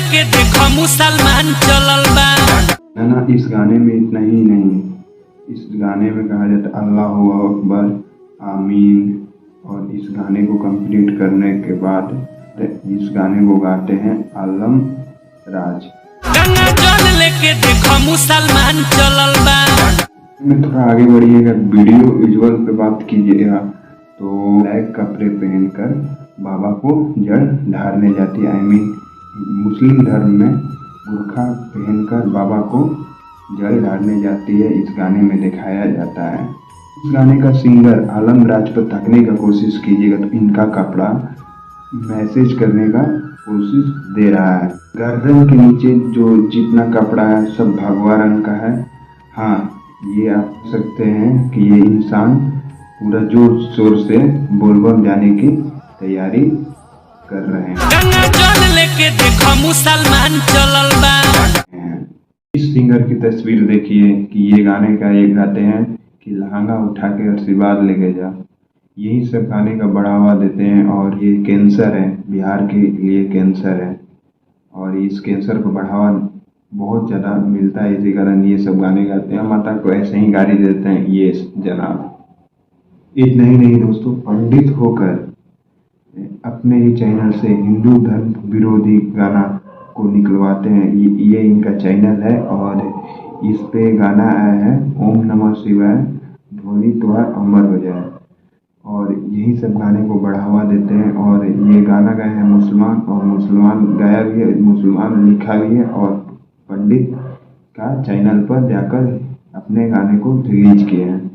लेके देखो मुसलमान चलल बा। ना इस गाने में इतना ही नहीं, इस गाने में कहा जाता अल्लाहू अकबर आमीन। और इस गाने को कंप्लीट करने के बाद इस गाने को गाते हैं आलम राज। गंगा जल लेके देखो मुसलमान चलल बा। में थोड़ा आगे बढ़िएगा, वीडियो विजुअल पे बात कीजिएगा तो ब्लैक कपड़े पहनकर बाबा को जल ढारने जाती है। मुस्लिम धर्म में बुर्खा पहनकर बाबा को जल ढारने जाती है, इस गाने में दिखाया जाता है। इस गाने का सिंगर आलम राज पर तकने का कोशिश कीजिएगा तो इनका कपड़ा मैसेज करने का कोशिश दे रहा है। गर्दन के नीचे जो जितना कपड़ा है सब भगवा रंग का है। हाँ, ये आप सकते हैं कि ये इंसान पूरा जोर शोर से बोलबम जाने की तैयारी कर रहे हैं। गंगा जल लेके देखो मुसलमान चलल बा। इस सिंगर की तस्वीर देखिए कि ये गाने का ये गाते हैं कि लहंगा उठा के आशीर्वाद लेके जा। यही सब गाने का बढ़ावा देते हैं और ये कैंसर है, बिहार के लिए कैंसर है और इस कैंसर को बढ़ावा बहुत ज़्यादा मिलता है, इसी कारण ये सब गाने गाते हैं। माता को ऐसे ही गाली देते हैं ये जनाब। इतना ही नहीं दोस्तों, पंडित होकर अपने ही चैनल से हिंदू धर्म विरोधी गाना को निकलवाते हैं। ये इनका चैनल है और इस पे गाना आया है ओम नमः शिवाय ध्वनि त्वार अमर हो जाए। और यही सब गाने को बढ़ावा देते हैं और ये गाना गाए हैं मुसलमान, और मुसलमान गाया भी है, मुसलमान लिखा भी है और पंडित का चैनल पर जाकर अपने गाने को रिलीज किए हैं।